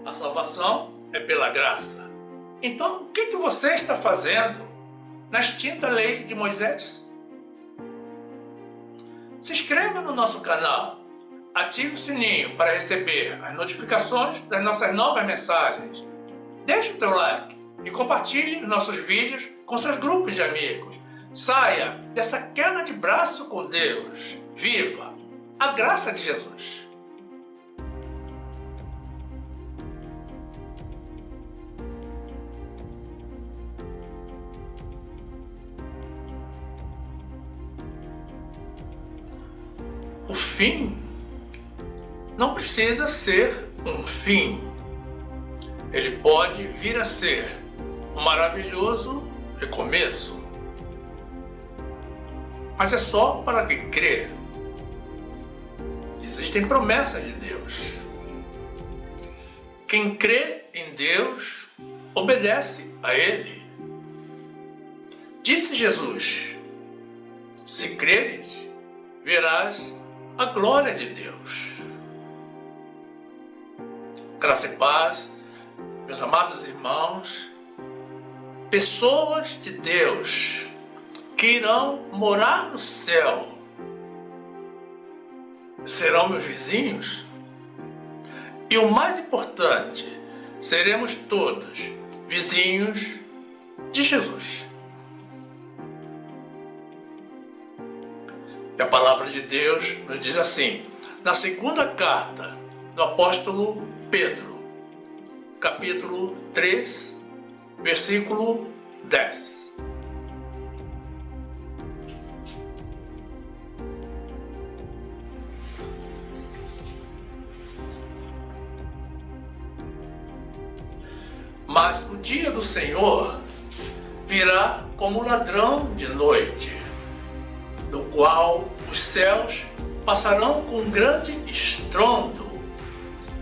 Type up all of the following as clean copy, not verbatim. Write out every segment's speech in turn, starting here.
A salvação é pela graça. Então, o que você está fazendo na extinta lei de Moisés? Se inscreva no nosso canal, ative o sininho para receber as notificações das nossas novas mensagens. Deixe o teu like e compartilhe nossos vídeos com seus grupos de amigos. Saia dessa queda de braço com Deus. Viva a graça de Jesus. O fim não precisa ser um fim. Ele pode vir a ser um maravilhoso recomeço. Mas é só para quem crê. Existem promessas de Deus. Quem crê em Deus, obedece a Ele. Disse Jesus: se creres, verás a glória de Deus. Graça e paz, meus amados irmãos, pessoas de Deus que irão morar no céu serão meus vizinhos, e o mais importante, seremos todos vizinhos de Jesus. E a palavra de Deus nos diz assim, na segunda carta do apóstolo Pedro, capítulo 3, versículo 10. Mas o dia do Senhor virá como ladrão de noite, no qual os céus passarão com grande estrondo,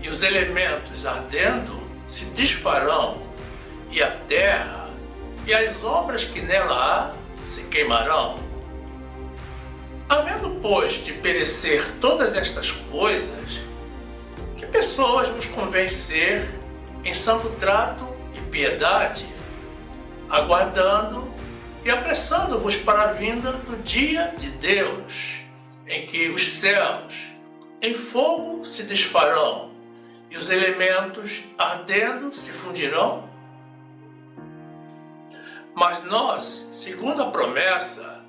e os elementos ardendo se desfarão, e a terra e as obras que nela há se queimarão. Havendo, pois, de perecer todas estas coisas, que pessoas vos convém ser em santo trato e piedade, aguardando e apressando-vos para a vinda do dia de Deus, em que os céus em fogo se desfarão e os elementos ardendo se fundirão? Mas nós, segundo a promessa,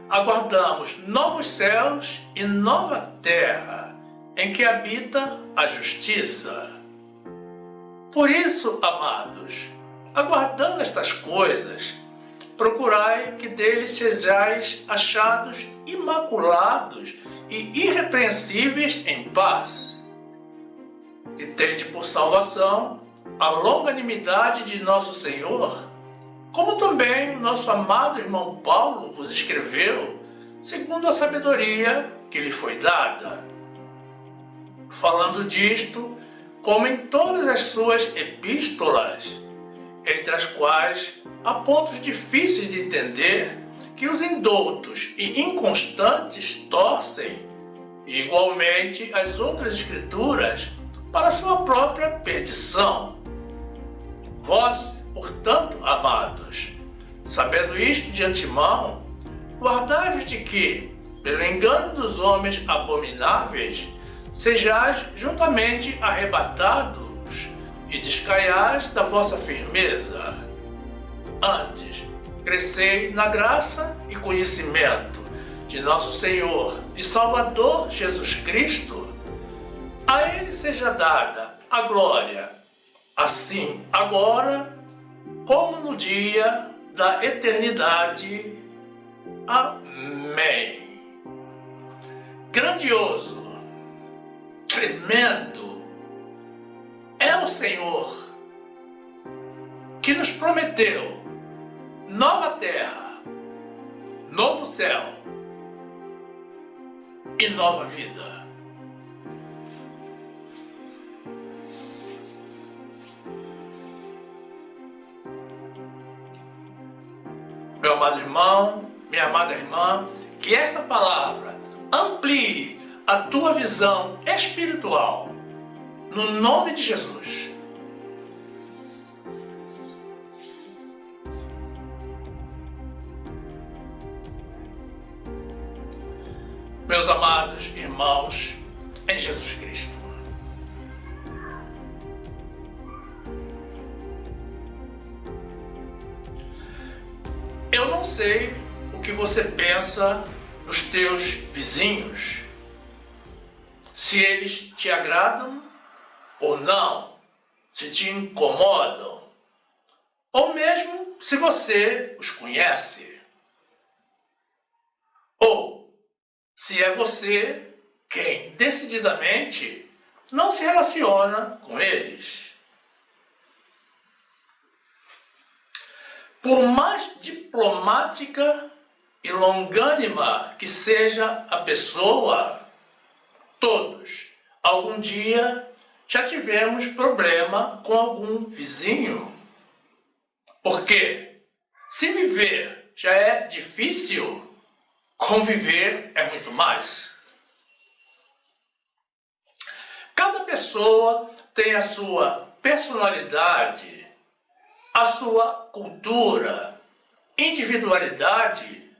aguardamos novos céus e nova terra, em que habita a justiça. Por isso, amados, aguardando estas coisas, procurai que deles sejais achados imaculados e irrepreensíveis em paz. E tende por salvação a longanimidade de nosso Senhor, como também o nosso amado irmão Paulo vos escreveu, segundo a sabedoria que lhe foi dada. Falando disto, como em todas as suas epístolas, entre as quais há pontos difíceis de entender que os indoutos e inconstantes torcem, e igualmente as outras escrituras, para sua própria perdição. Vós, portanto, amados, sabendo isto de antemão, guardai-vos de que, pelo engano dos homens abomináveis, sejais juntamente arrebatados e descaiais da vossa firmeza. Antes, crescei na graça e conhecimento de nosso Senhor e Salvador Jesus Cristo. A Ele seja dada a glória, assim agora como no dia da eternidade. Amém. Grandioso, tremendo é o Senhor, que nos prometeu nova terra, novo céu e nova vida. Meu amado irmão, minha amada irmã, que esta palavra amplie a tua visão espiritual, no nome de Jesus. meus amados irmãos em Jesus Cristo. Eu não sei o que você pensa dos teus vizinhos, se eles te agradam ou não, se te incomodam, ou mesmo se você os conhece, ou se é você quem decididamente não se relaciona com eles. Por mais diplomática e longânima que seja a pessoa, todos, algum dia, já tivemos problema com algum vizinho. Porque se viver já é difícil, conviver é muito mais. Cada pessoa tem a sua personalidade, a sua cultura, individualidade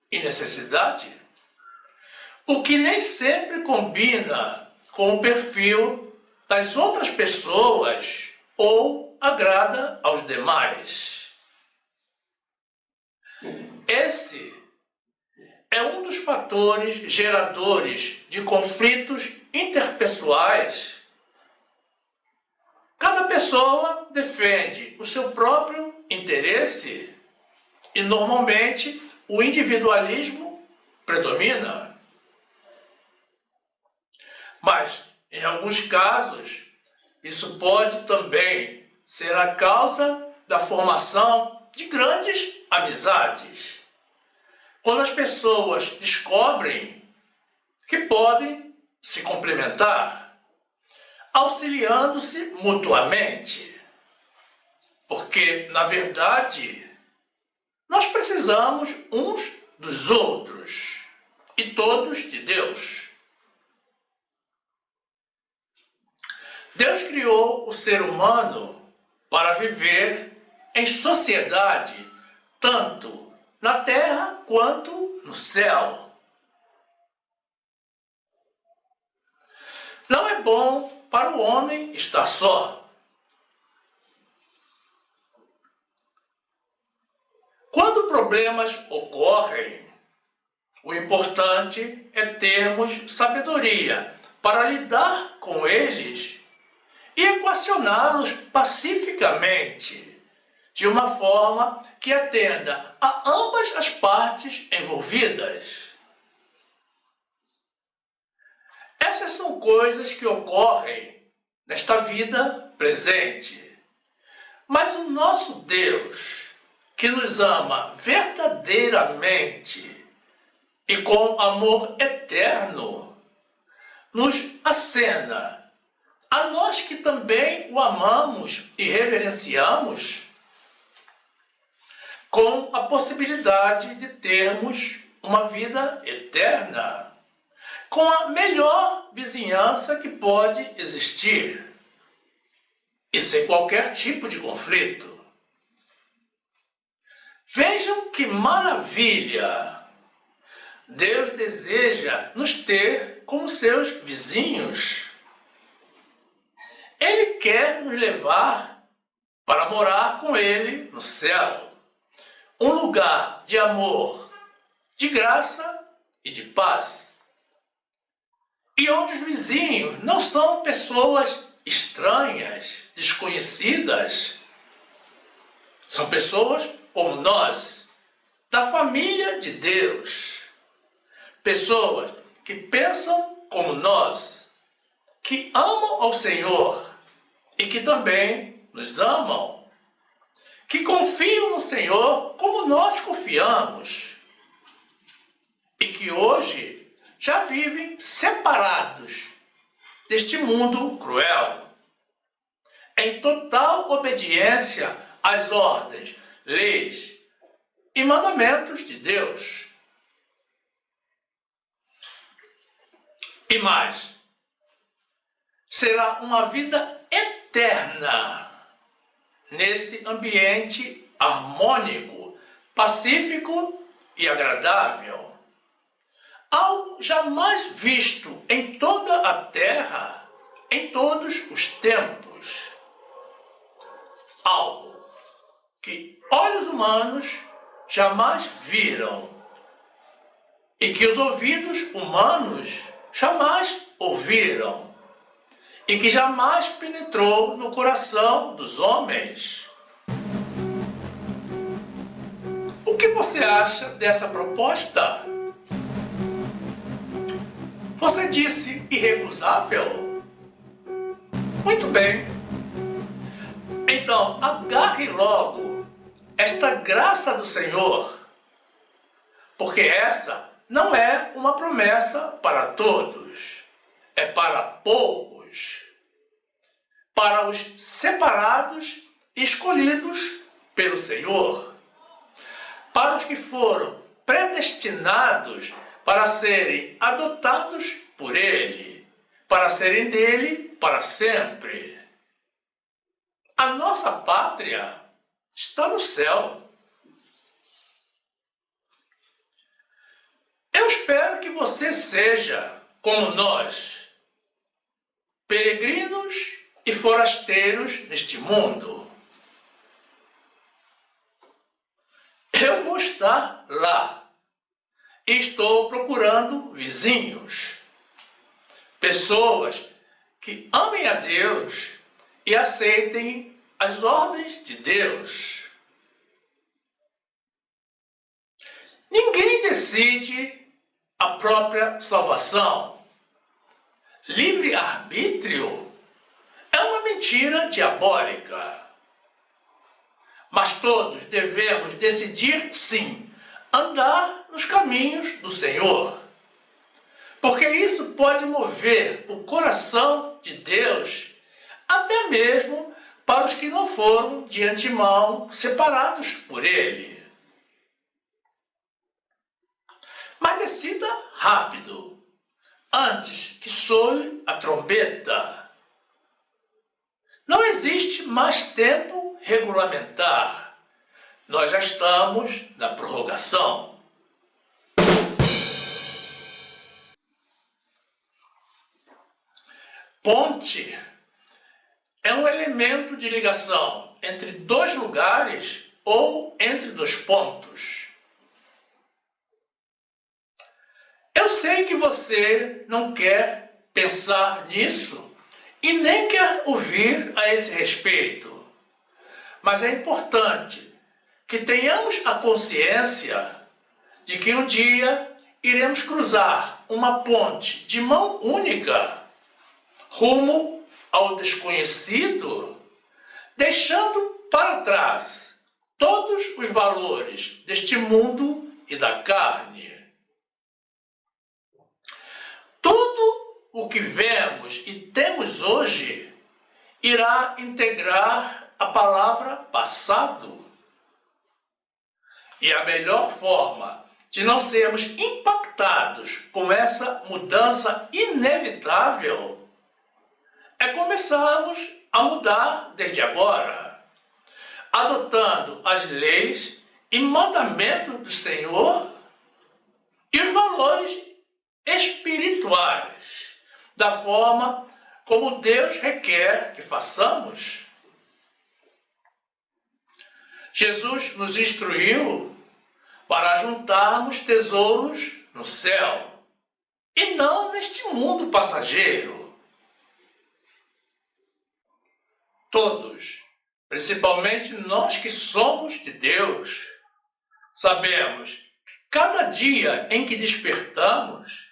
e necessidade, o que nem sempre combina com o perfil das outras pessoas ou agrada aos demais. Esse é um dos fatores geradores de conflitos interpessoais. Cada pessoa defende o seu próprio interesse e, normalmente, o individualismo predomina. Mas, em alguns casos, isso pode também ser a causa da formação de grandes amizades. Quando as pessoas descobrem que podem se complementar, auxiliando-se mutuamente. Porque, na verdade, nós precisamos uns dos outros e todos de Deus. Deus criou o ser humano para viver em sociedade, tanto na terra quanto no céu. Não é bom para o homem estar só. Quando problemas ocorrem, o importante é termos sabedoria para lidar com eles e equacioná-los pacificamente, de uma forma que atenda a ambas as partes envolvidas. Essas são coisas que ocorrem nesta vida presente. Mas o nosso Deus, que nos ama verdadeiramente e com amor eterno, nos acena, a nós que também o amamos e reverenciamos, com a possibilidade de termos uma vida eterna, com a melhor vizinhança que pode existir e sem qualquer tipo de conflito. Vejam que maravilha! Deus deseja nos ter como seus vizinhos. Ele quer nos levar para morar com Ele no céu. Um lugar de amor, de graça e de paz. E onde os vizinhos não são pessoas estranhas, desconhecidas. São pessoas como nós, da família de Deus. Pessoas que pensam como nós, que amam ao Senhor e que também nos amam. Que confiam no Senhor como nós confiamos. E que hoje já vivem separados deste mundo cruel, em total obediência às ordens, leis e mandamentos de Deus. E mais, será uma vida eterna nesse ambiente harmônico, pacífico e agradável. algo jamais visto em toda a terra, em todos os tempos. Algo que olhos humanos jamais viram e que os ouvidos humanos jamais ouviram e que jamais penetrou no coração dos homens. O que você acha dessa proposta? Você disse irrecusável? Muito bem. Então, agarre logo esta graça do Senhor, porque essa não é uma promessa para todos, é para poucos, para os separados e escolhidos pelo Senhor, para os que foram predestinados para serem adotados por Ele, para serem dele para sempre. A nossa pátria está no céu. Eu espero que você seja, como nós, peregrinos e forasteiros neste mundo. Eu vou estar lá. Estou procurando vizinhos, pessoas que amem a Deus e aceitem as ordens de Deus. Ninguém decide a própria salvação. Livre-arbítrio é uma mentira diabólica. Mas todos devemos decidir, sim, andar nos caminhos do Senhor. Porque isso pode mover o coração de Deus até mesmo para os que não foram de antemão separados por Ele. Mas decida rápido, antes que soe a trombeta. Não existe mais tempo regulamentar. Nós já estamos na prorrogação. Ponte é um elemento de ligação entre dois lugares ou entre dois pontos. Eu sei que você não quer pensar nisso e nem quer ouvir a esse respeito, mas é importante que tenhamos a consciência de que um dia iremos cruzar uma ponte de mão única rumo ao desconhecido, deixando para trás todos os valores deste mundo e da carne. Tudo o que vemos e temos hoje irá integrar a palavra passado. E a melhor forma de não sermos impactados com essa mudança inevitável é começarmos a mudar desde agora, adotando as leis e mandamentos do Senhor e os valores espirituais, da forma como Deus requer que façamos. Jesus nos instruiu para juntarmos tesouros no céu e não neste mundo passageiro. Todos, principalmente nós que somos de Deus, sabemos que cada dia em que despertamos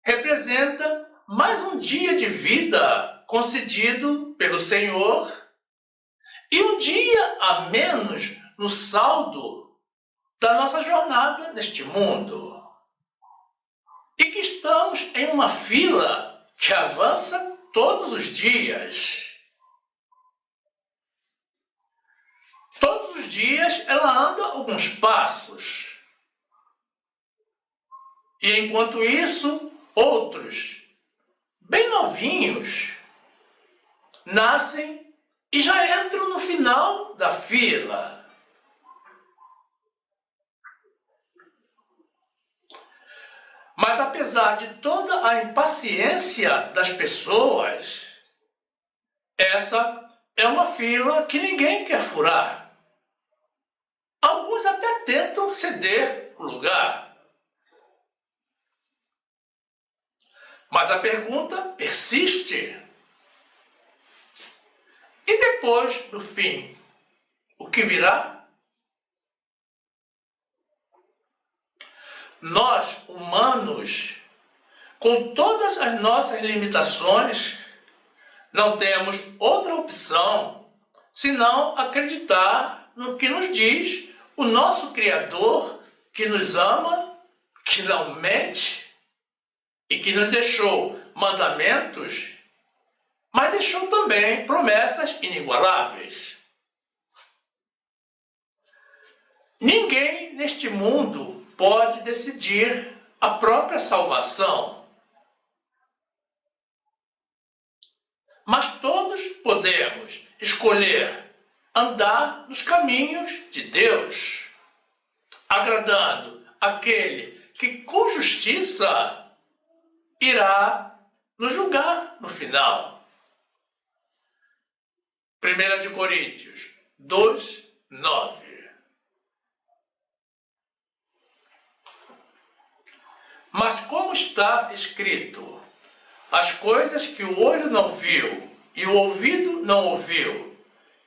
representa mais um dia de vida concedido pelo Senhor e um dia a menos no saldo da nossa jornada neste mundo. E que estamos em uma fila que avança todos os dias. Todos os dias ela anda alguns passos. E enquanto isso, outros, bem novinhos, nascem e já entram no final da fila. Mas apesar de toda a impaciência das pessoas, essa é uma fila que ninguém quer furar. Alguns até tentam ceder o lugar. Mas a pergunta persiste. E depois do fim, o que virá? Nós, humanos, com todas as nossas limitações, não temos outra opção senão acreditar no que nos diz o nosso Criador, que nos ama, que não mente e que nos deixou mandamentos, mas deixou também promessas inigualáveis. Ninguém neste mundo pode decidir a própria salvação, mas todos podemos escolher andar nos caminhos de Deus, agradando aquele que com justiça irá nos julgar no final. 1 Coríntios 2, 9. Mas como está escrito, as coisas que o olho não viu e o ouvido não ouviu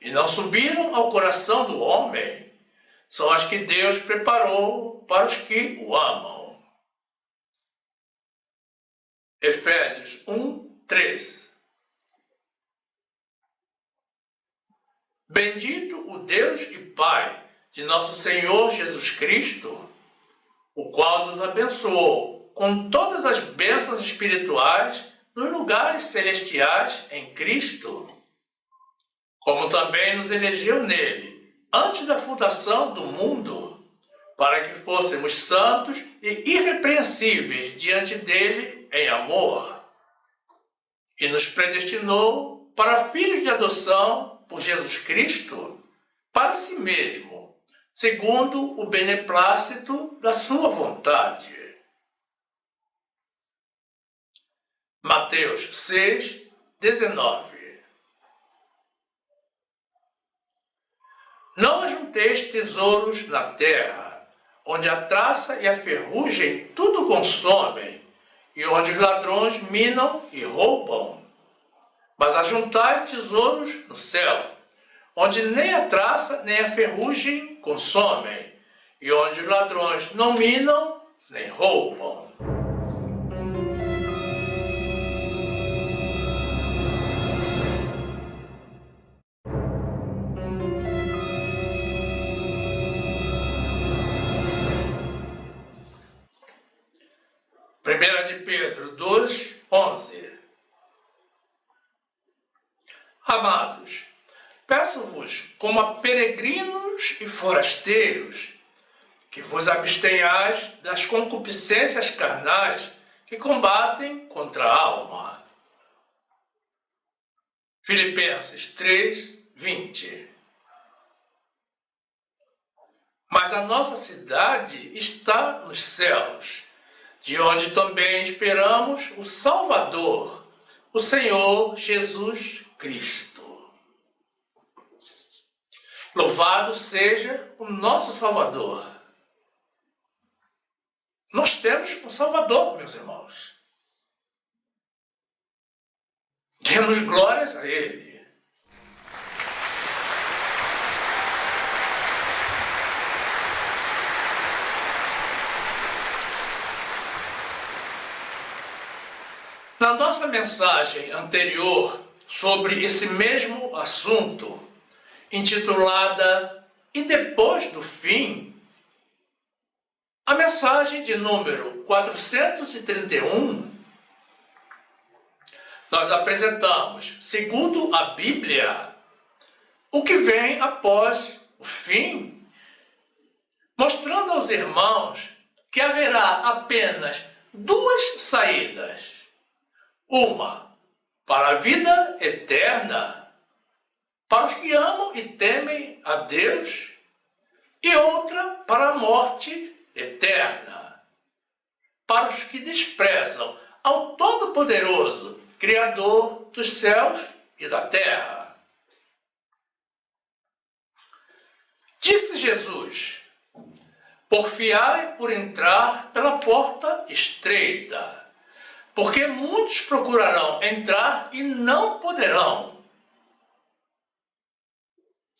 e não subiram ao coração do homem, são as que Deus preparou para os que o amam. Efésios 1, 3. Bendito o Deus e Pai de nosso Senhor Jesus Cristo, o qual nos abençoou com todas as bênçãos espirituais nos lugares celestiais em Cristo, como também nos elegeu nele, antes da fundação do mundo, para que fôssemos santos e irrepreensíveis diante dele em amor, e nos predestinou para filhos de adoção por Jesus Cristo, para si mesmo, segundo o beneplácito da sua vontade. Mateus 6, 19. Não ajunteis tesouros na terra, onde a traça e a ferrugem tudo consomem, e onde os ladrões minam e roubam. Mas ajuntai tesouros no céu, onde nem a traça nem a ferrugem consomem, e onde os ladrões não minam nem roubam. Primeira de Pedro 2, 11. Amados, peço-vos, como a peregrinos e forasteiros, que vos abstenhais das concupiscências carnais que combatem contra a alma. Filipenses 3, 20. Mas a nossa cidade está nos céus, de onde também esperamos o Salvador, o Senhor Jesus Cristo. Louvado seja o nosso Salvador. Nós temos um Salvador, meus irmãos. Demos glórias a Ele. Na nossa mensagem anterior sobre esse mesmo assunto, intitulada E Depois do Fim, a mensagem de número 431, nós apresentamos, segundo a Bíblia, o que vem após o fim, mostrando aos irmãos que haverá apenas duas saídas. Uma para a vida eterna, para os que amam e temem a Deus, e outra para a morte eterna, para os que desprezam ao Todo-Poderoso, Criador dos céus e da terra. Disse Jesus: porfiai por entrar pela porta estreita, porque muitos procurarão entrar e não poderão.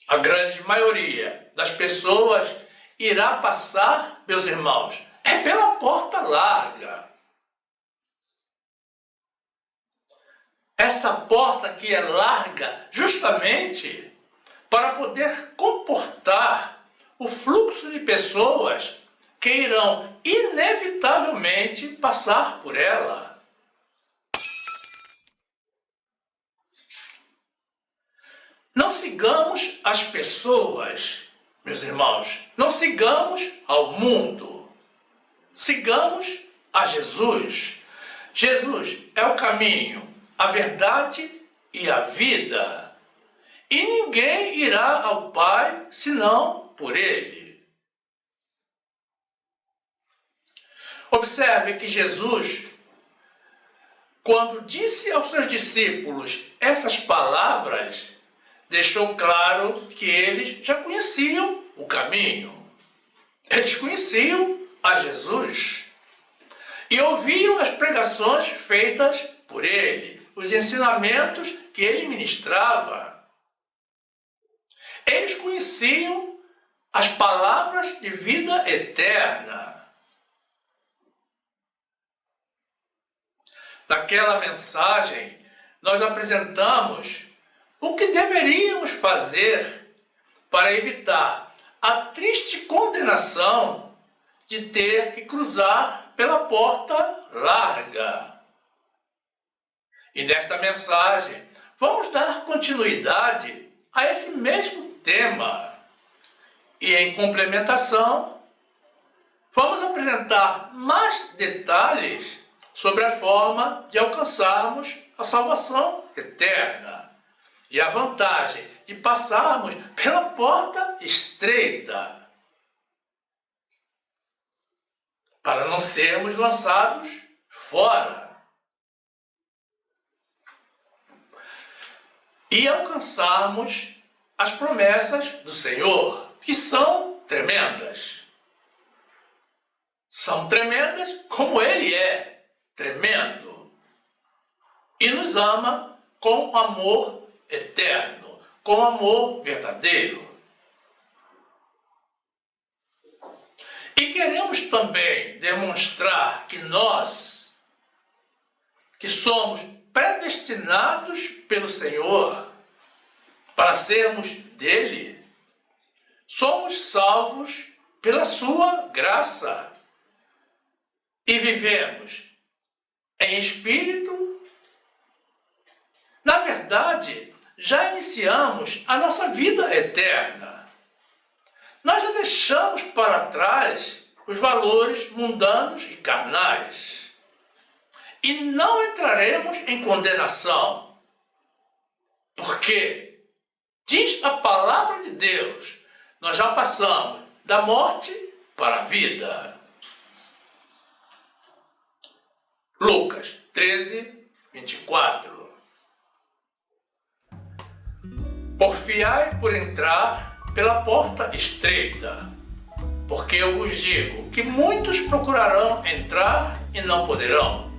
A grande maioria das pessoas irá passar, meus irmãos, pela porta larga. Essa porta que é larga justamente para poder comportar o fluxo de pessoas que irão inevitavelmente passar por ela. Não sigamos as pessoas, meus irmãos, não sigamos ao mundo, sigamos a Jesus. Jesus é o caminho, a verdade e a vida. E ninguém irá ao Pai senão por Ele. Observe que Jesus, quando disse aos seus discípulos essas palavras, deixou claro que eles já conheciam o caminho. Eles conheciam a Jesus e ouviam as pregações feitas por ele, os ensinamentos que ele ministrava. Eles conheciam as palavras de vida eterna. Naquela mensagem, nós apresentamos o que deveríamos fazer para evitar a triste condenação de ter que cruzar pela porta larga. E nesta mensagem, vamos dar continuidade a esse mesmo tema. E em complementação, vamos apresentar mais detalhes sobre a forma de alcançarmos a salvação eterna e a vantagem de passarmos pela porta estreita, para não sermos lançados fora e alcançarmos as promessas do Senhor, que são tremendas. São tremendas como Ele é tremendo e nos ama com amor eterno, com amor verdadeiro. E queremos também demonstrar que nós, que somos predestinados pelo Senhor para sermos dele, somos salvos pela sua graça e vivemos em espírito. Na verdade, já iniciamos a nossa vida eterna. Nós já deixamos para trás os valores mundanos e carnais. E não entraremos em condenação. Porque, diz a palavra de Deus, nós já passamos da morte para a vida. Lucas 13, 24. Porfiai por entrar pela porta estreita, porque eu vos digo que muitos procurarão entrar e não poderão.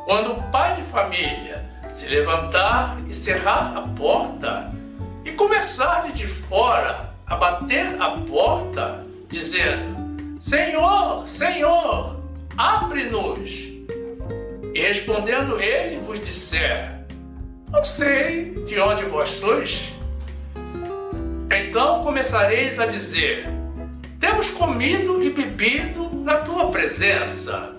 Quando o pai de família se levantar e cerrar a porta e começar de fora a bater a porta, dizendo: Senhor, Senhor, abre-nos. E respondendo ele vos disser: Não sei de onde vós sois. Então começareis a dizer: Temos comido e bebido na tua presença,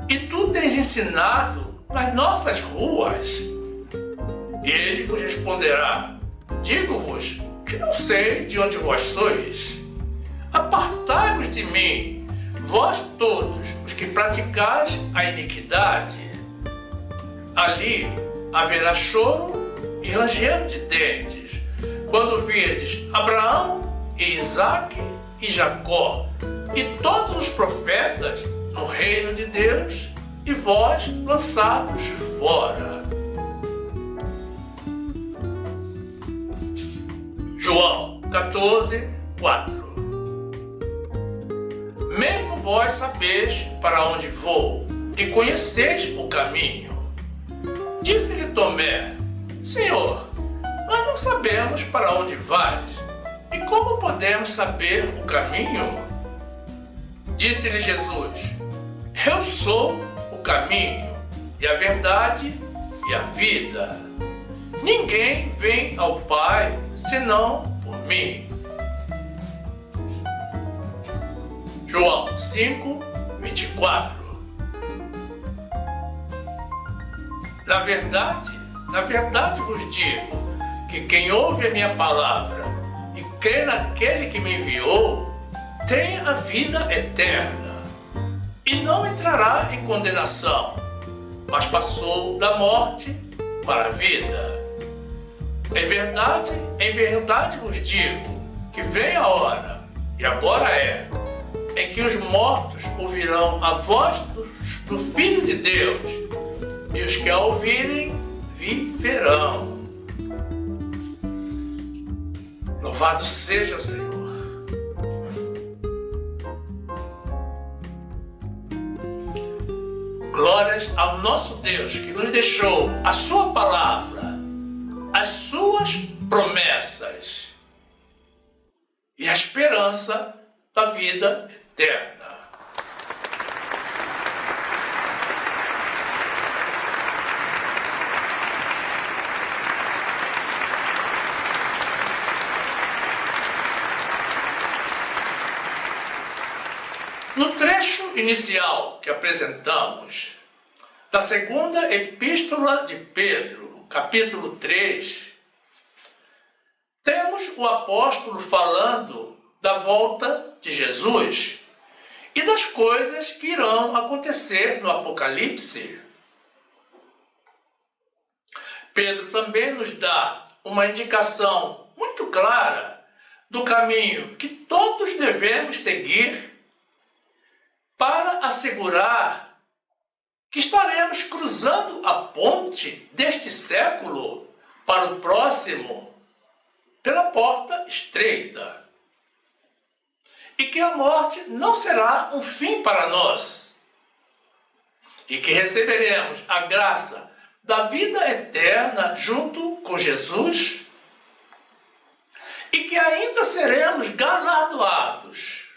e tu tens ensinado nas nossas ruas. E ele vos responderá: Digo-vos que não sei de onde vós sois. Apartai-vos de mim, vós todos os que praticais a iniquidade. Ali haverá choro e ranger de dentes, quando virdes Abraão e Isaque e Jacó e todos os profetas no reino de Deus e vós lançados fora. João 14, 4. Mesmo vós sabeis para onde vou e conheceis o caminho. Disse-lhe Tomé: Senhor, nós não sabemos para onde vais, e como podemos saber o caminho? Disse-lhe Jesus: Eu sou o caminho, e a verdade e a vida. Ninguém vem ao Pai senão por mim. João 5, 24. Na verdade vos digo que quem ouve a minha palavra e crê naquele que me enviou, tem a vida eterna e não entrará em condenação, mas passou da morte para a vida. Em verdade vos digo que vem a hora, e agora é, em que os mortos ouvirão a voz do Filho de Deus, e os que a ouvirem viverão. Louvado seja o Senhor. Glórias ao nosso Deus que nos deixou a sua palavra, as suas promessas e a esperança da vida eterna. No trecho inicial que apresentamos, da segunda epístola de Pedro, capítulo 3, temos o apóstolo falando da volta de Jesus e das coisas que irão acontecer no Apocalipse. Pedro também nos dá uma indicação muito clara do caminho que todos devemos seguir para assegurar que estaremos cruzando a ponte deste século para o próximo pela porta estreita. E que a morte não será um fim para nós. E que receberemos a graça da vida eterna junto com Jesus. E que ainda seremos galardoados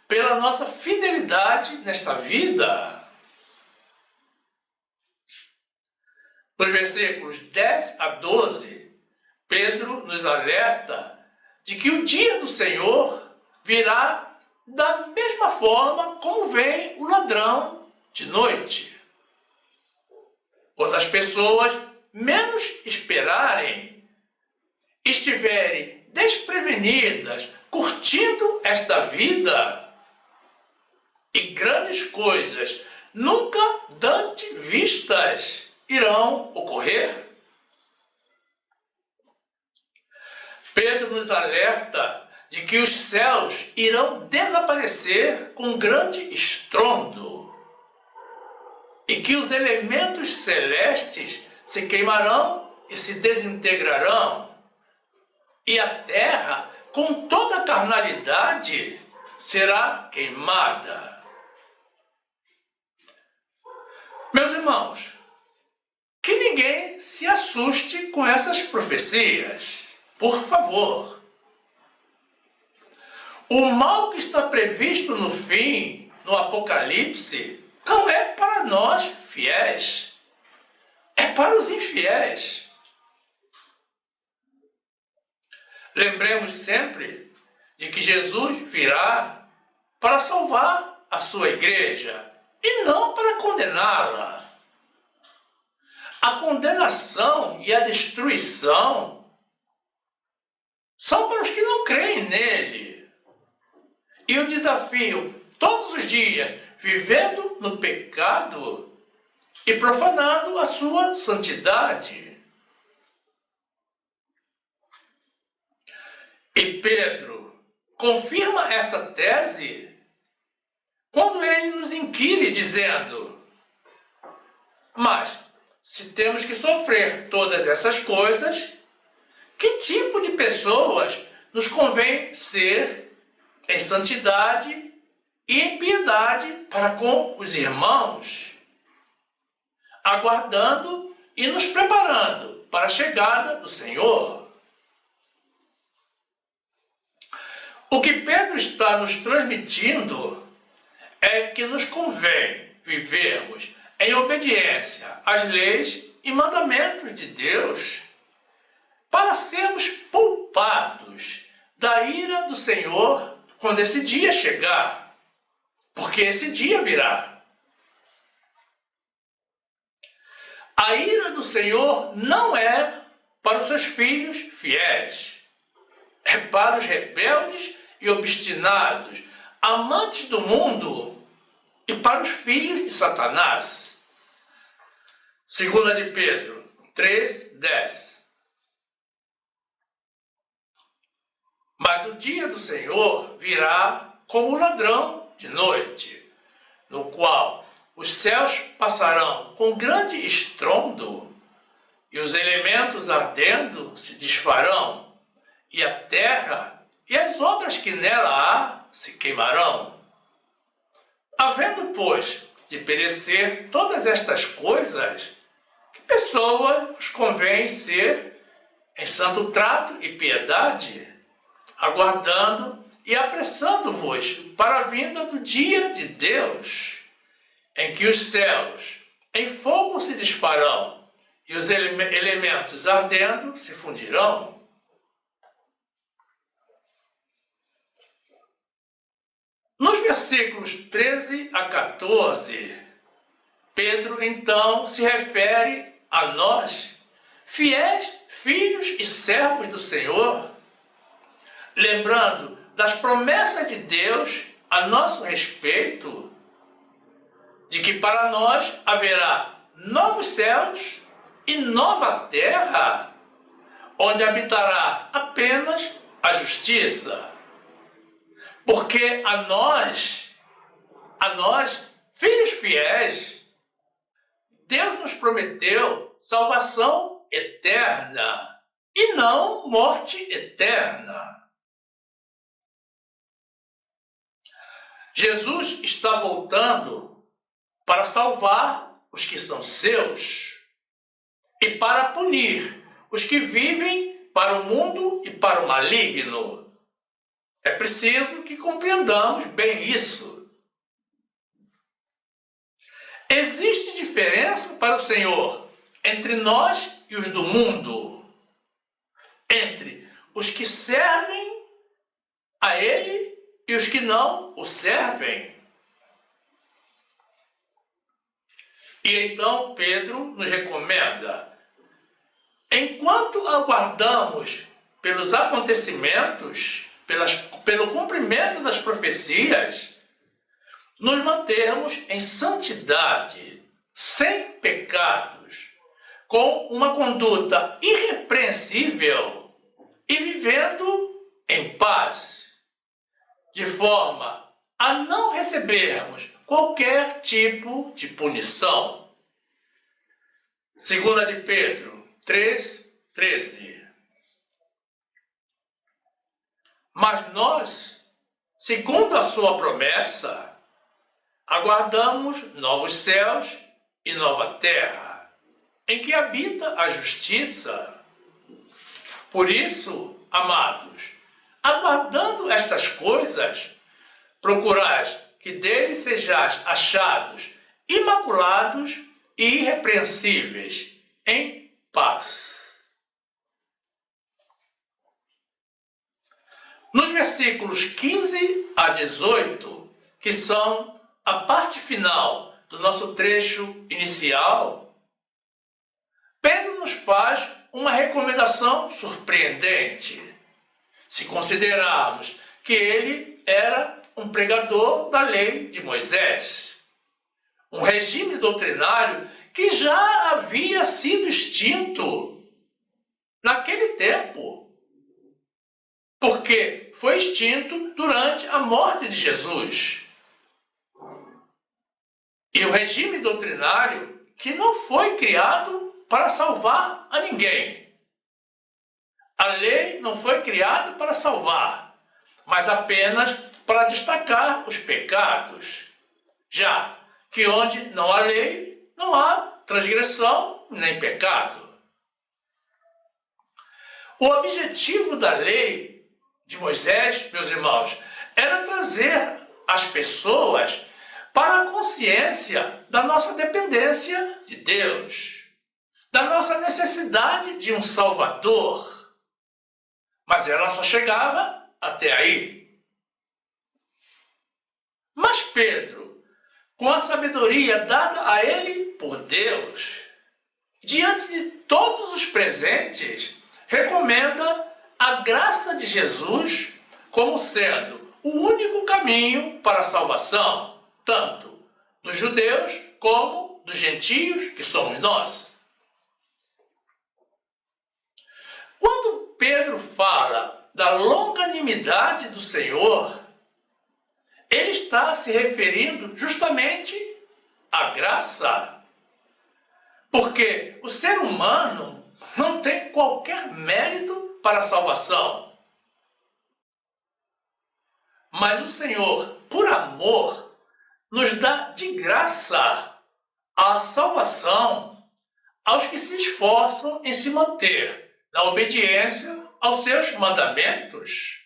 pela nossa fidelidade nesta vida. Nos versículos 10 a 12, Pedro nos alerta de que o dia do Senhor virá da mesma forma como vem o ladrão de noite. Quando as pessoas menos esperarem, estiverem desprevenidas, curtindo esta vida, e grandes coisas nunca dantes vistas irão ocorrer. Pedro nos alerta de que os céus irão desaparecer com grande estrondo e que os elementos celestes se queimarão e se desintegrarão, e a terra, com toda a carnalidade, será queimada. Meus irmãos, que ninguém se assuste com essas profecias, por favor. O mal que está previsto no fim, no Apocalipse, não é para nós fiéis, é para os infiéis. Lembremos sempre de que Jesus virá para salvar a sua igreja e não para condená-la. A condenação e a destruição são para os que não creem nele. E o desafio, todos os dias, vivendo no pecado e profanando a sua santidade. E Pedro confirma essa tese quando ele nos inquire dizendo: mas, se temos que sofrer todas essas coisas, que tipo de pessoas nos convém ser em santidade e em piedade para com os irmãos, aguardando e nos preparando para a chegada do Senhor? O que Pedro está nos transmitindo é que nos convém vivermos em obediência às leis e mandamentos de Deus para sermos poupados da ira do Senhor quando esse dia chegar, porque esse dia virá. A ira do Senhor não é para os seus filhos fiéis, é para os rebeldes e obstinados, amantes do mundo, e para os filhos de Satanás. 2 de Pedro 3:10. Mas o dia do Senhor virá como ladrão de noite, no qual os céus passarão com grande estrondo, e os elementos ardendo se desfarão, e a terra e as obras que nela há se queimarão. Havendo, pois, de perecer todas estas coisas, que pessoa vos convém ser em santo trato e piedade, aguardando e apressando-vos para a vinda do dia de Deus, em que os céus em fogo se desfarão e os elementos ardendo se fundirão. Nos versículos 13 a 14, Pedro então se refere a nós, fiéis filhos e servos do Senhor, lembrando das promessas de Deus a nosso respeito, de que para nós haverá novos céus e nova terra, onde habitará apenas a justiça. Porque a nós, filhos fiéis, Deus nos prometeu salvação eterna e não morte eterna. Jesus está voltando para salvar os que são seus e para punir os que vivem para o mundo e para o maligno. É preciso que compreendamos bem isso. Existe diferença para o Senhor entre nós e os do mundo, entre os que servem a Ele e os que não o servem. E então Pedro nos recomenda: enquanto aguardamos pelos acontecimentos, pelo cumprimento das profecias, nos mantermos em santidade, sem pecados, com uma conduta irrepreensível e vivendo em paz, de forma a não recebermos qualquer tipo de punição. 2 de Pedro 3:13. Mas nós, segundo a sua promessa, aguardamos novos céus e nova terra, em que habita a justiça. Por isso, amados, aguardando estas coisas, procurais que dele sejais achados imaculados e irrepreensíveis, em paz. Nos versículos 15 a 18, que são a parte final do nosso trecho inicial, Pedro nos faz uma recomendação surpreendente, se considerarmos que ele era um pregador da lei de Moisés, um regime doutrinário que já havia sido extinto naquele tempo, porque foi extinto durante a morte de Jesus. E o regime doutrinário que não foi criado para salvar a ninguém. A lei não foi criada para salvar, mas apenas para destacar os pecados. Já que onde não há lei, não há transgressão nem pecado. O objetivo da lei de Moisés, meus irmãos, era trazer as pessoas para a consciência da nossa dependência de Deus, da nossa necessidade de um Salvador. Mas ela só chegava até aí. Mas Pedro, com a sabedoria dada a ele por Deus, diante de todos os presentes, recomenda a graça de Jesus como sendo o único caminho para a salvação, tanto dos judeus como dos gentios, que somos nós. Quando Pedro fala da longanimidade do Senhor, ele está se referindo justamente à graça. Porque o ser humano não tem qualquer mérito para a salvação. Mas o Senhor, por amor, nos dá de graça a salvação aos que se esforçam em se manter na obediência aos seus mandamentos.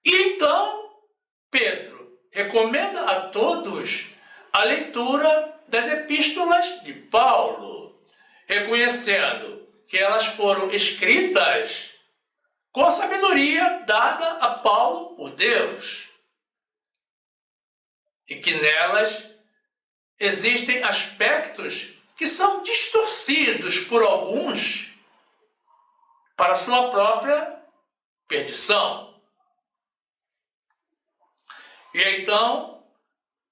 E então, Pedro recomenda a todos a leitura das epístolas de Paulo, reconhecendo que elas foram escritas com a sabedoria dada a Paulo por Deus, e que nelas existem aspectos que são distorcidos por alguns para sua própria perdição. E então,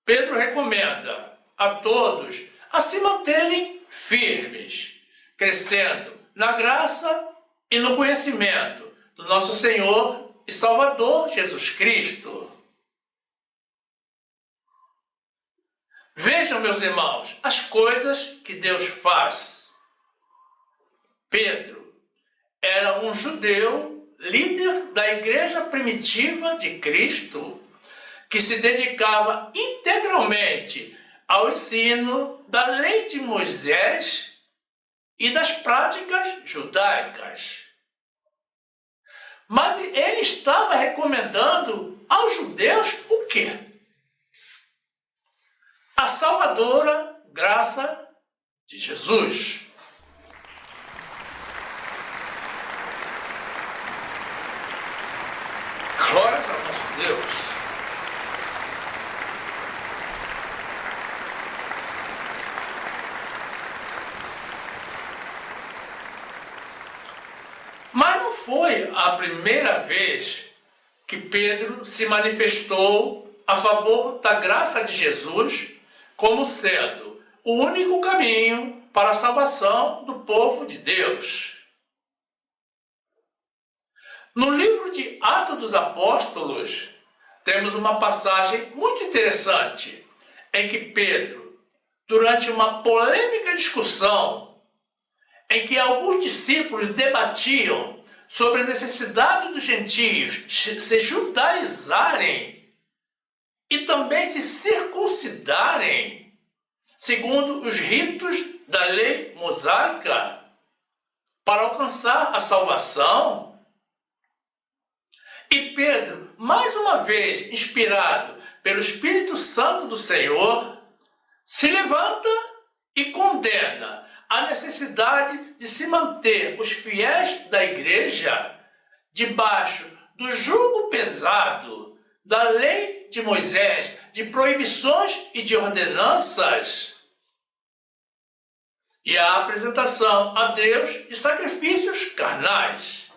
Pedro recomenda a todos a se manterem firmes, crescendo na graça e no conhecimento do nosso Senhor e Salvador Jesus Cristo. Vejam, meus irmãos, as coisas que Deus faz. Pedro era um judeu, líder da igreja primitiva de Cristo, que se dedicava integralmente ao ensino da lei de Moisés e das práticas judaicas. Mas ele estava recomendando aos judeus o quê? A salvadora graça de Jesus. Glórias ao nosso Deus. Mas não foi a primeira vez que Pedro se manifestou a favor da graça de Jesus como sendo o único caminho para a salvação do povo de Deus. No livro de Atos dos Apóstolos, temos uma passagem muito interessante em que Pedro, durante uma polêmica discussão, em que alguns discípulos debatiam sobre a necessidade dos gentios se judaizarem e também se circuncidarem, segundo os ritos da lei mosaica, para alcançar a salvação. E Pedro, mais uma vez inspirado pelo Espírito Santo do Senhor, se levanta e condena a necessidade de se manter os fiéis da igreja debaixo do jugo pesado da lei de Moisés, de proibições e de ordenanças, e a apresentação a Deus de sacrifícios carnais,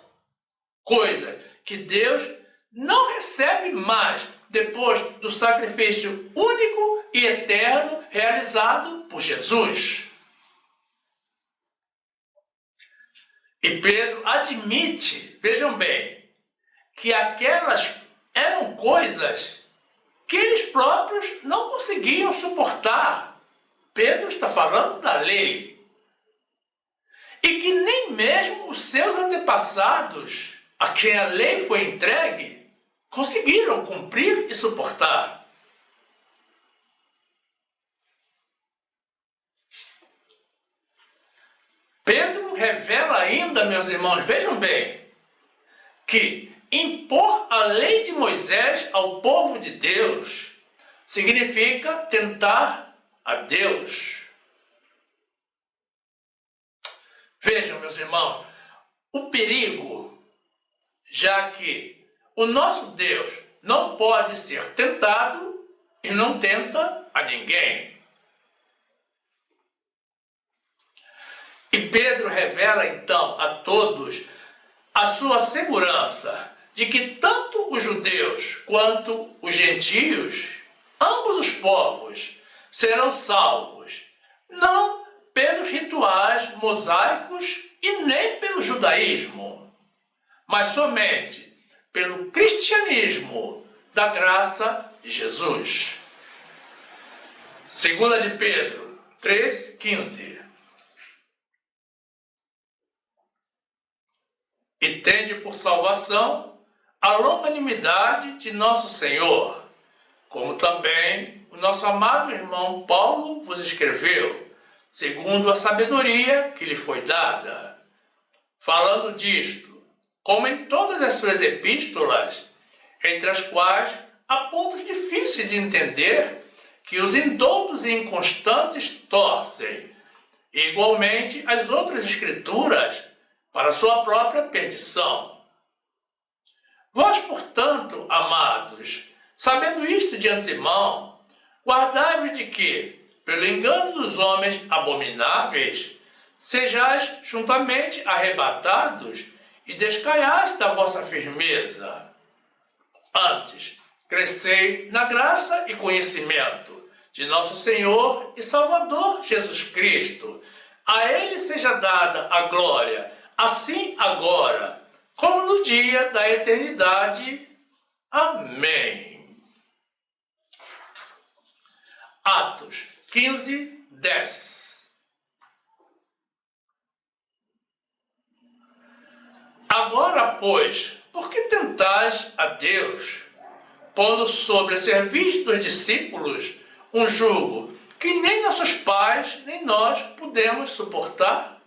coisa que Deus não recebe mais depois do sacrifício único e eterno realizado por Jesus. E Pedro admite, vejam bem, que aquelas eram coisas que eles próprios não conseguiam suportar. Pedro está falando da lei. E que nem mesmo os seus antepassados, a quem a lei foi entregue, conseguiram cumprir e suportar. Pedro revela ainda, meus irmãos, vejam bem, que impor a lei de Moisés ao povo de Deus significa tentar a Deus. Vejam, meus irmãos, o perigo, já que o nosso Deus não pode ser tentado e não tenta a ninguém. E Pedro revela então a todos a sua segurança de que tanto os judeus quanto os gentios, ambos os povos, serão salvos, não pelos rituais mosaicos e nem pelo judaísmo, mas somente pelo cristianismo da graça de Jesus. 2 de Pedro 3,15. E tende por salvação a longanimidade de nosso Senhor, como também o nosso amado irmão Paulo vos escreveu, segundo a sabedoria que lhe foi dada. Falando disto, como em todas as suas epístolas, entre as quais há pontos difíceis de entender que os indoutos e inconstantes torcem, e igualmente as outras escrituras, para sua própria perdição. Vós, portanto, amados, sabendo isto de antemão, guardai-vos de que, pelo engano dos homens abomináveis, sejais juntamente arrebatados e descaiais da vossa firmeza. Antes, crescei na graça e conhecimento de nosso Senhor e Salvador Jesus Cristo. A Ele seja dada a glória, assim agora, como no dia da eternidade. Amém. Atos 15, 10. Agora, pois, por que tentais a Deus, pondo sobre a serviço dos discípulos um jugo que nem nossos pais nem nós pudemos suportar?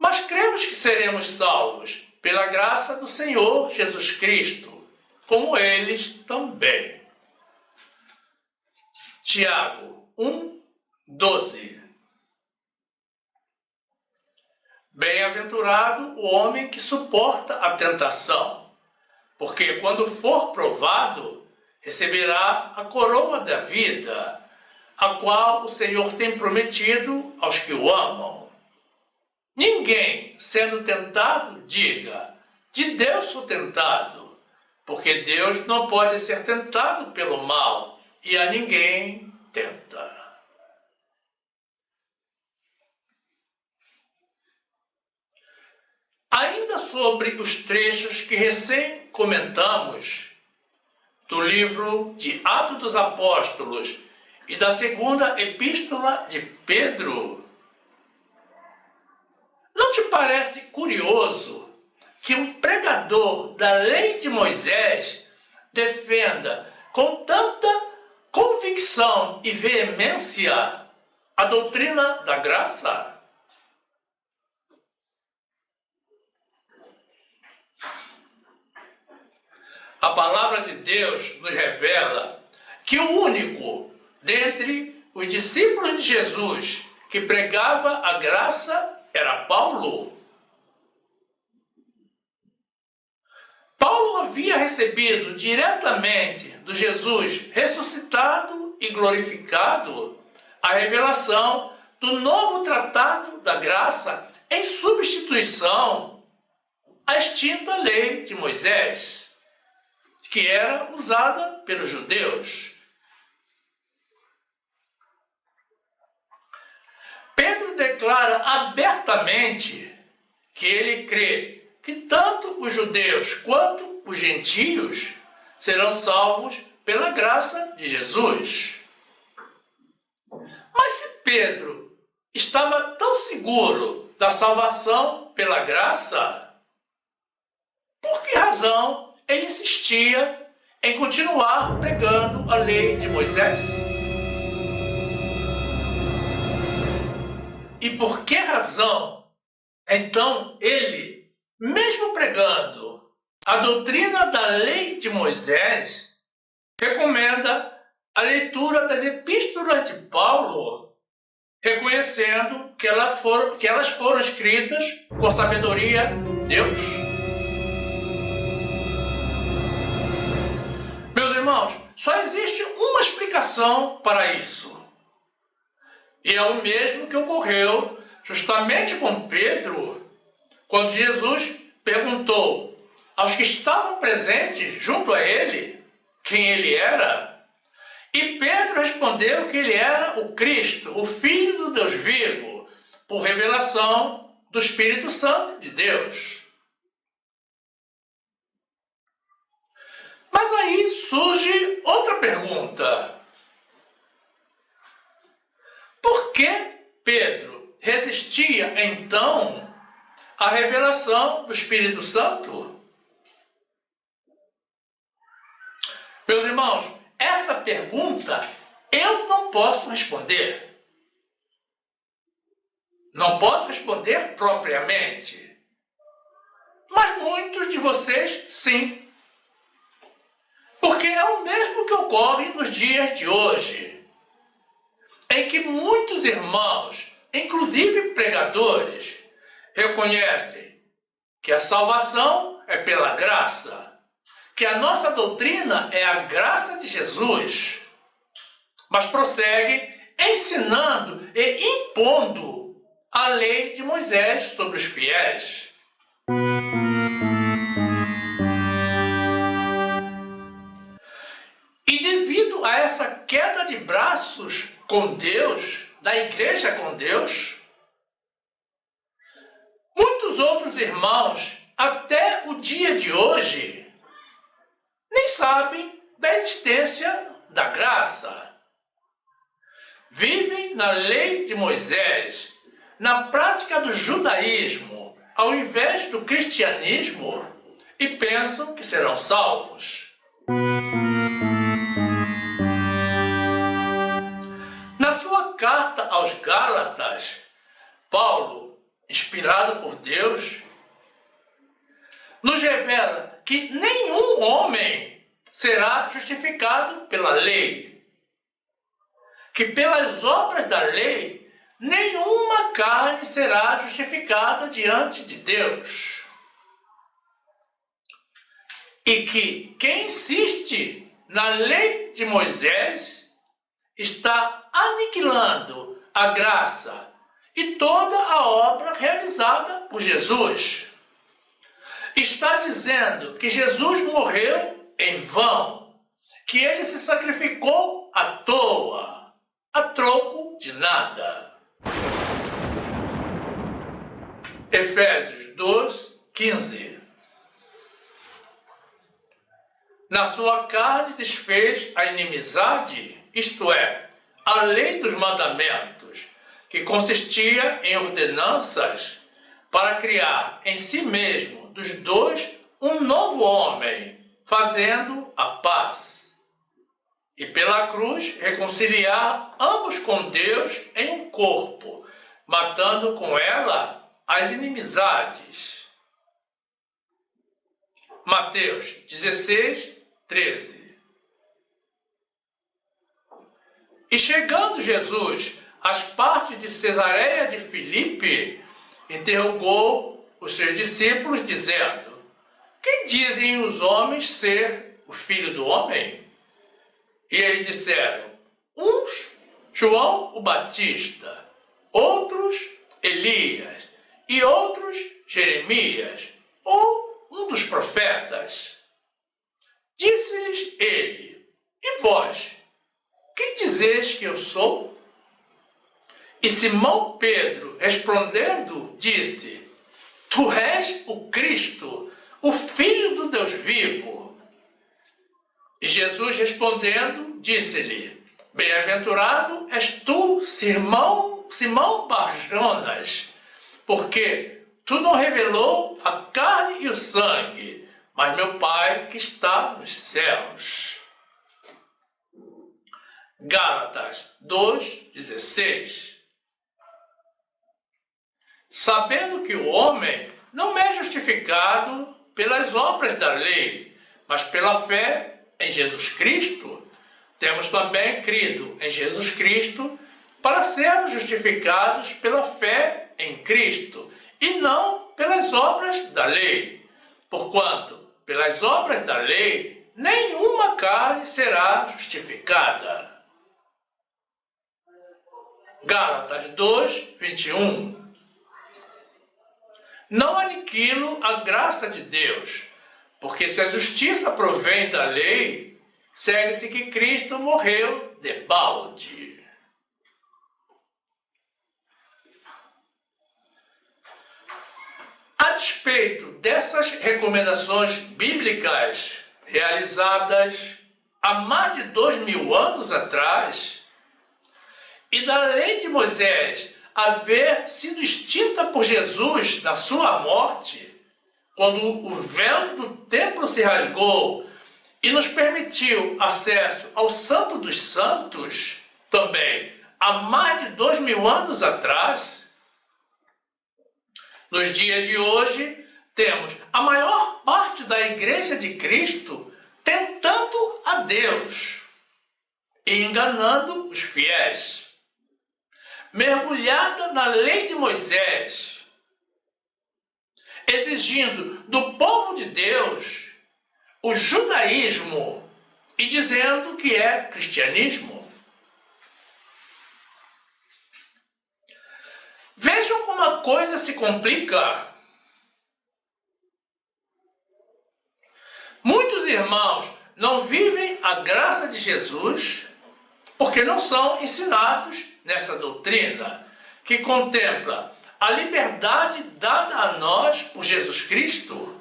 Mas cremos que seremos salvos pela graça do Senhor Jesus Cristo, como eles também. Tiago 1, 12. Bem-aventurado o homem que suporta a tentação, porque quando for provado, receberá a coroa da vida, a qual o Senhor tem prometido aos que o amam. Ninguém, sendo tentado, diga, de Deus sou tentado, porque Deus não pode ser tentado pelo mal, e a ninguém tenta. Ainda sobre os trechos que recém comentamos, do livro de Atos dos Apóstolos e da segunda epístola de Pedro, não te parece curioso que um pregador da lei de Moisés defenda com tanta convicção e veemência a doutrina da graça? A palavra de Deus nos revela que o único dentre os discípulos de Jesus que pregava a graça era Paulo. Paulo havia recebido diretamente do Jesus ressuscitado e glorificado a revelação do novo tratado da graça em substituição à extinta lei de Moisés, que era usada pelos judeus. Pedro declara abertamente que ele crê que tanto os judeus quanto os gentios serão salvos pela graça de Jesus. Mas se Pedro estava tão seguro da salvação pela graça, por que razão ele insistia em continuar pregando a lei de Moisés? E por que razão, então, ele, mesmo pregando a doutrina da lei de Moisés, recomenda a leitura das epístolas de Paulo, reconhecendo que elas foram escritas com sabedoria de Deus? Meus irmãos, só existe uma explicação para isso. E é o mesmo que ocorreu justamente com Pedro, quando Jesus perguntou aos que estavam presentes junto a ele quem ele era. E Pedro respondeu que ele era o Cristo, o Filho do Deus vivo, por revelação do Espírito Santo de Deus. Mas aí surge outra pergunta. Por que Pedro resistia, então, à revelação do Espírito Santo? Meus irmãos, essa pergunta eu não posso responder. Não posso responder propriamente. Mas muitos de vocês, sim. Porque é o mesmo que ocorre nos dias de hoje, em que muitos irmãos, inclusive pregadores, reconhecem que a salvação é pela graça, que a nossa doutrina é a graça de Jesus, mas prosseguem ensinando e impondo a lei de Moisés sobre os fiéis. E devido a essa queda de braços com Deus, da igreja com Deus, muitos outros irmãos, até o dia de hoje, nem sabem da existência da graça. Vivem na lei de Moisés, na prática do judaísmo, ao invés do cristianismo, e pensam que serão salvos. Na sua carta aos Gálatas, Paulo, inspirado por Deus, nos revela que nenhum homem será justificado pela lei, que pelas obras da lei nenhuma carne será justificada diante de Deus, e que quem insiste na lei de Moisés está aniquilando a graça e toda a obra realizada por Jesus. Está dizendo que Jesus morreu em vão, que ele se sacrificou à toa, a troco de nada. Efésios 2:15. Na sua carne desfez a inimizade, isto é, a lei dos mandamentos, que consistia em ordenanças para criar em si mesmo dos dois um novo homem, fazendo a paz. E pela cruz reconciliar ambos com Deus em um corpo, matando com ela as inimizades. Mateus 16:13. E chegando Jesus às partes de Cesareia de Filipe, interrogou os seus discípulos, dizendo: quem dizem os homens ser o Filho do Homem? E eles disseram: uns, João o Batista, outros, Elias, e outros, Jeremias, ou um dos profetas. Disse-lhes ele: e vós, quem dizeis que eu sou? E Simão Pedro, respondendo, disse: tu és o Cristo, o Filho do Deus vivo. E Jesus respondendo, disse-lhe: Bem-aventurado és tu, Simão Bar-Jonas, porque tu não revelou a carne e o sangue, mas meu Pai que está nos céus. Gálatas 2:16. Sabendo que o homem não é justificado pelas obras da lei, mas pela fé em Jesus Cristo, temos também crido em Jesus Cristo para sermos justificados pela fé em Cristo e não pelas obras da lei. Porquanto, pelas obras da lei, nenhuma carne será justificada. Gálatas 2:21. Não aniquilo a graça de Deus, porque se a justiça provém da lei, segue-se que Cristo morreu debalde. A despeito dessas recomendações bíblicas realizadas há mais de 2000 anos atrás, e da lei de Moisés haver sido extinta por Jesus na sua morte, quando o véu do templo se rasgou e nos permitiu acesso ao Santo dos Santos, também há mais de 2000 anos atrás, nos dias de hoje, temos a maior parte da Igreja de Cristo tentando a Deus e enganando os fiéis, mergulhada na lei de Moisés, exigindo do povo de Deus o judaísmo e dizendo que é cristianismo. Vejam como a coisa se complica. Muitos irmãos não vivem a graça de Jesus porque não são ensinados nessa doutrina que contempla a liberdade dada a nós por Jesus Cristo.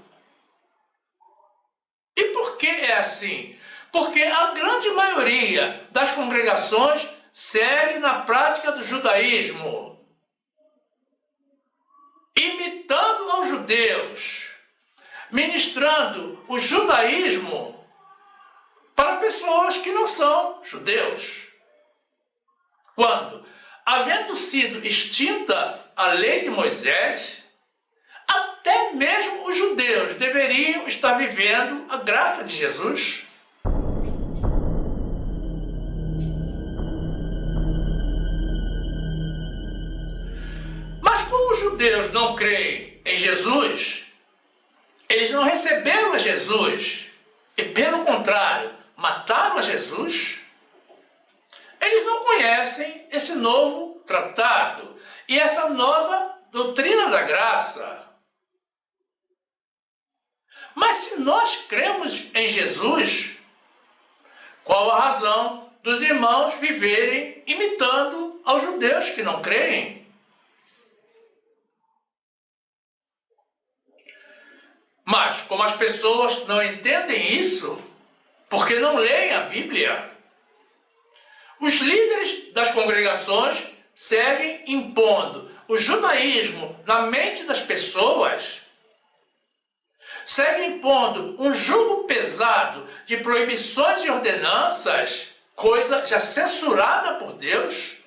E por que é assim? Porque a grande maioria das congregações segue na prática do judaísmo, imitando aos judeus, ministrando o judaísmo para pessoas que não são judeus. Quando, havendo sido extinta a lei de Moisés, até mesmo os judeus deveriam estar vivendo a graça de Jesus. Mas como os judeus não creem em Jesus, eles não receberam a Jesus e, pelo contrário, mataram a Jesus, eles não conhecem esse novo tratado e essa nova doutrina da graça. Mas se nós cremos em Jesus, qual a razão dos irmãos viverem imitando aos judeus que não creem? Mas, como as pessoas não entendem isso, porque não leem a Bíblia, os líderes das congregações seguem impondo o judaísmo na mente das pessoas, seguem impondo um jugo pesado de proibições e ordenanças, coisa já censurada por Deus,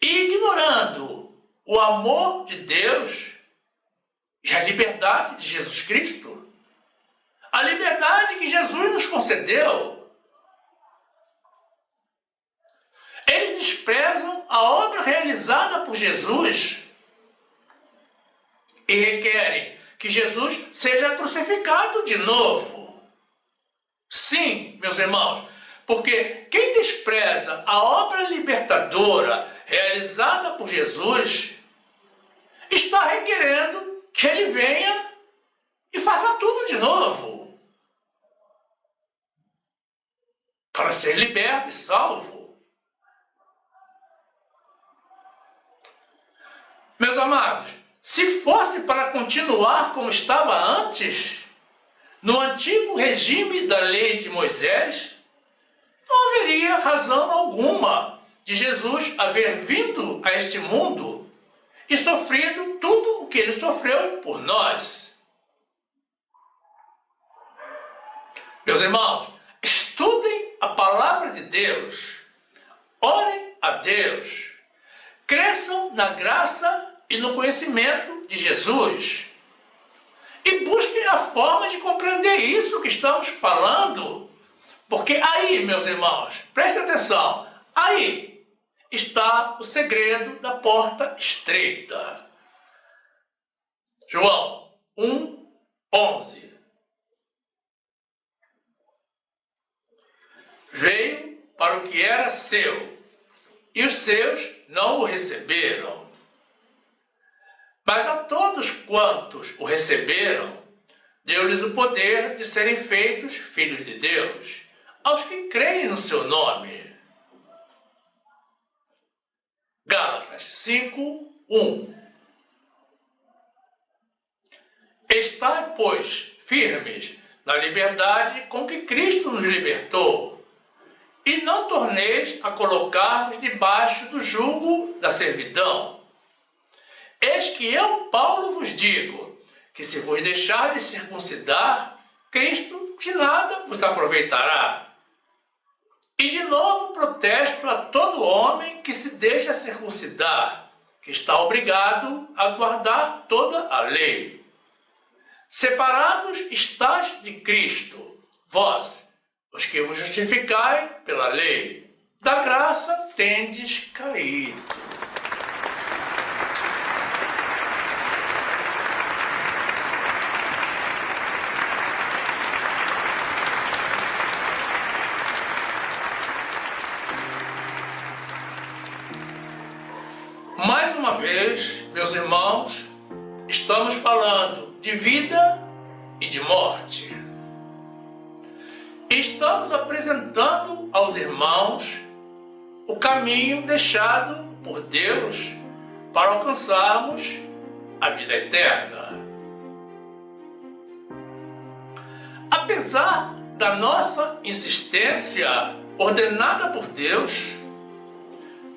e ignorando o amor de Deus e a liberdade de Jesus Cristo, a liberdade que Jesus nos concedeu. Eles desprezam a obra realizada por Jesus e requerem que Jesus seja crucificado de novo. Sim, meus irmãos, porque quem despreza a obra libertadora realizada por Jesus está requerendo que ele venha e faça tudo de novo para ser liberto e salvo. Meus amados, se fosse para continuar como estava antes, No antigo regime da lei de Moisés, não haveria razão alguma de Jesus haver vindo a este mundo e sofrido tudo o que ele sofreu por nós. Meus irmãos, estudem a palavra de Deus, orem a Deus, cresçam na graça e no conhecimento de Jesus e busquem a forma de compreender isso que estamos falando. Porque aí, meus irmãos, prestem atenção, aí está o segredo da porta estreita. João 1:11. Veio para o que era seu, e os seus não o receberam. Mas a todos quantos o receberam, deu-lhes o poder de serem feitos filhos de Deus, aos que creem no seu nome. Gálatas 5:1. Estai, pois, firmes na liberdade com que Cristo nos libertou, e não torneis a colocar-vos debaixo do jugo da servidão. Eis que eu, Paulo, vos digo, que se vos deixardes circuncidar, Cristo de nada vos aproveitará. E de novo protesto a todo homem que se deixa circuncidar, que está obrigado a guardar toda a lei. Separados estáis de Cristo, vós, os que vos justificai pela lei, da graça tendes caído. Mais uma vez, meus irmãos, estamos falando de vida e de morte. Estamos apresentando aos irmãos o caminho deixado por Deus para alcançarmos a vida eterna. Apesar da nossa insistência ordenada por Deus,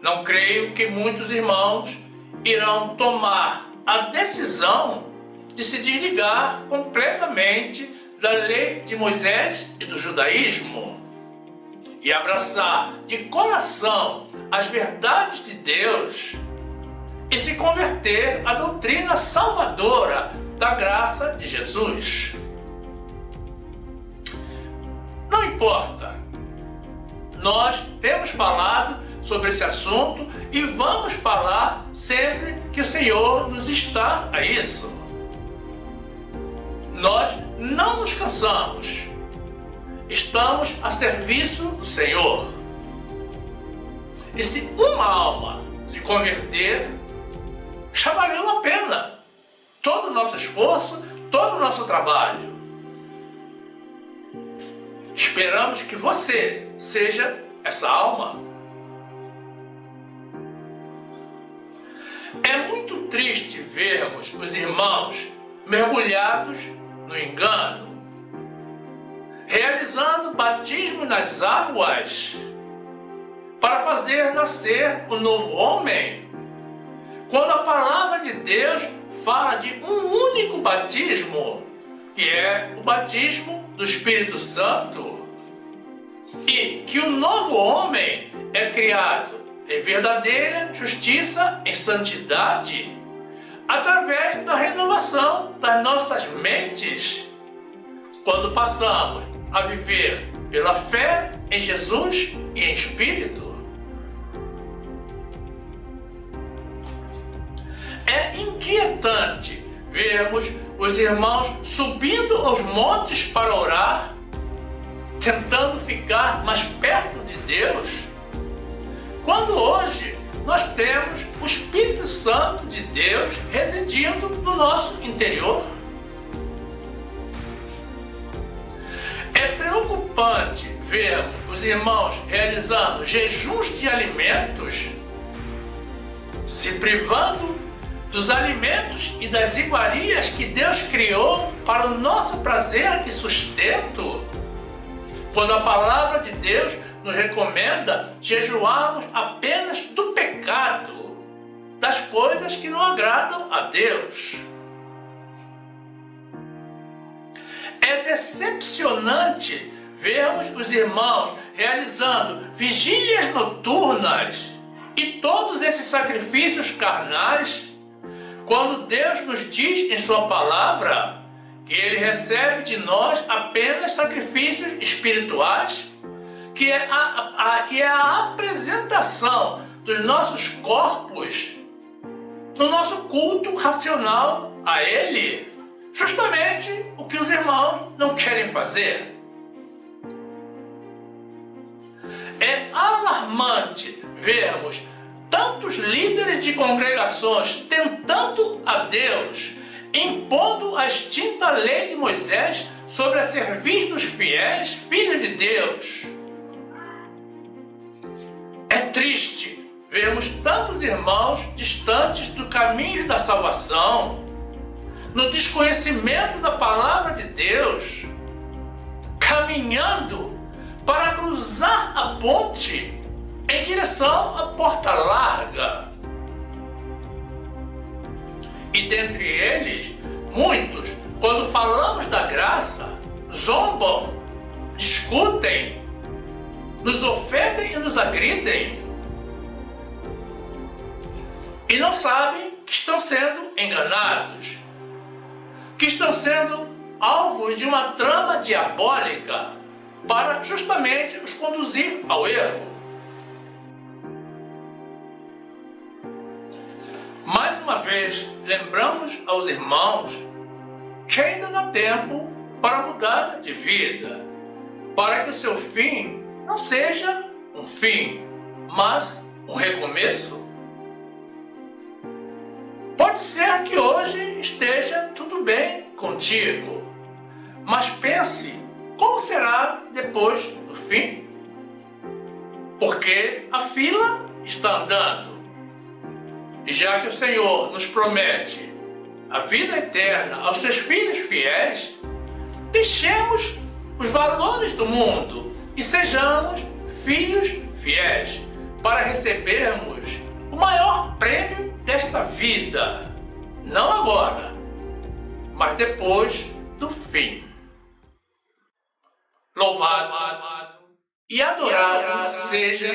não creio que muitos irmãos irão tomar a decisão de se desligar completamente da lei de Moisés e do judaísmo e abraçar de coração as verdades de Deus e se converter à doutrina salvadora da graça de Jesus. Não importa, nós temos falado sobre esse assunto e vamos falar sempre que o Senhor nos está a isso. Nós não nos cansamos. Estamos a serviço do Senhor. E se uma alma se converter, já valeu a pena todo o nosso esforço, todo o nosso trabalho. Esperamos que você seja essa alma. É muito triste vermos os irmãos mergulhados no engano, realizando batismo nas águas para fazer nascer o novo homem, quando a palavra de Deus fala de um único batismo, que é o batismo do Espírito Santo, e que o novo homem é criado em verdadeira justiça, em santidade, através da renovação das nossas mentes, quando passamos a viver pela fé em Jesus e em Espírito. É inquietante vermos os irmãos subindo aos montes para orar, tentando ficar mais perto de Deus, quando hoje nós temos o Espírito Santo de Deus residindo no nosso interior. É preocupante vermos os irmãos realizando jejuns de alimentos, se privando dos alimentos e das iguarias que Deus criou para o nosso prazer e sustento? Quando a palavra de Deus nos recomenda jejuarmos apenas do pecado, das coisas que não agradam a Deus. É decepcionante vermos os irmãos realizando vigílias noturnas e todos esses sacrifícios carnais, quando Deus nos diz em sua palavra que Ele recebe de nós apenas sacrifícios espirituais, que é a apresentação dos nossos corpos no nosso culto racional a Ele. Justamente o que os irmãos não querem fazer. É alarmante vermos tantos líderes de congregações tentando a Deus, impondo a extinta lei de Moisés sobre a serviço dos fiéis, filhos de Deus. É triste vermos tantos irmãos distantes do caminho da salvação, no desconhecimento da palavra de Deus, caminhando para cruzar a ponte em direção à porta larga. E dentre eles, muitos, quando falamos da graça, zombam, discutem, nos ofendem e nos agridem. E não sabem que estão sendo enganados, que estão sendo alvos de uma trama diabólica para justamente os conduzir ao erro. Mais uma vez, lembramos aos irmãos que ainda não há tempo para mudar de vida, para que o seu fim não seja um fim, mas um recomeço. Pode ser que hoje esteja tudo bem contigo, mas pense como será depois do fim, porque a fila está andando. E já que o Senhor nos promete a vida eterna aos seus filhos fiéis, deixemos os valores do mundo e sejamos filhos fiéis para recebermos o maior prêmio desta vida, não agora, mas depois do fim. Louvado e adorado seja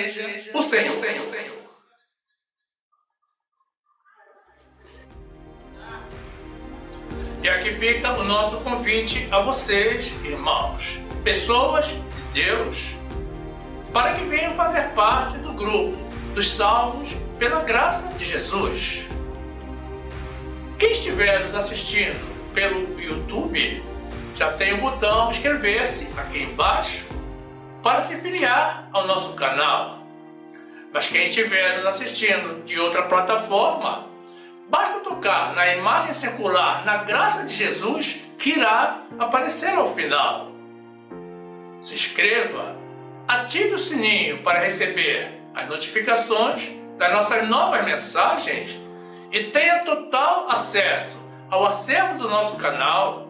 o Senhor. E aqui fica o nosso convite a vocês, irmãos, pessoas de Deus, para que venham fazer parte do grupo dos salvos pela graça de Jesus. Quem estiver nos assistindo pelo YouTube, já tem o botão inscrever-se aqui embaixo para se filiar ao nosso canal. Mas quem estiver nos assistindo de outra plataforma, basta tocar na imagem circular na graça de Jesus que irá aparecer ao final. Se inscreva, ative o sininho para receber as notificações das nossas novas mensagens e tenha total acesso ao acervo do nosso canal,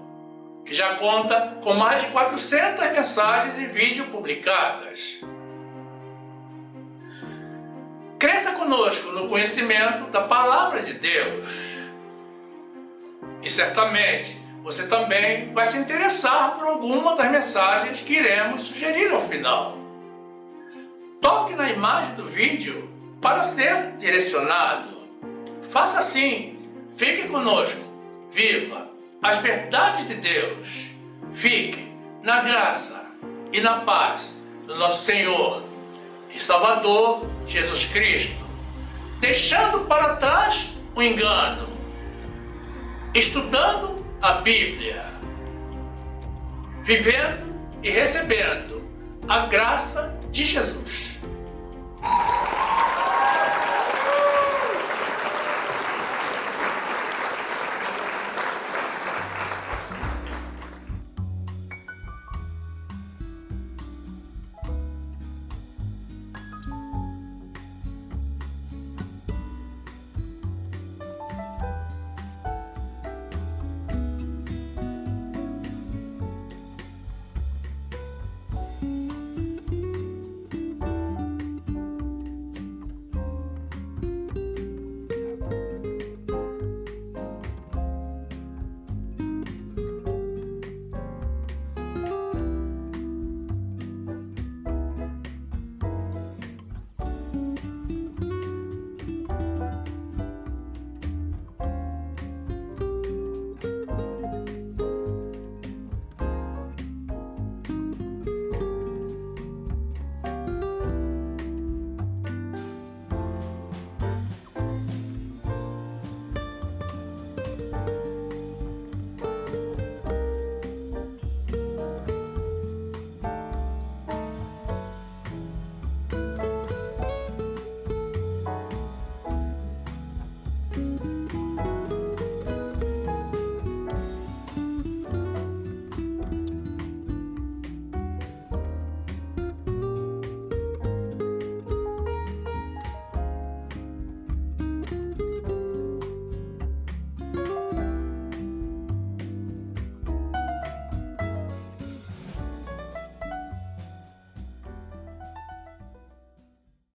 que já conta com mais de 400 mensagens e vídeos publicadas. Cresça conosco no conhecimento da Palavra de Deus. E certamente você também vai se interessar por alguma das mensagens que iremos sugerir ao final. Toque na imagem do vídeo para ser direcionado. Faça assim, fique conosco, viva as verdades de Deus. Fique na graça e na paz do nosso Senhor e Salvador Jesus Cristo, deixando para trás o engano, estudando a Bíblia, vivendo e recebendo a graça de Jesus.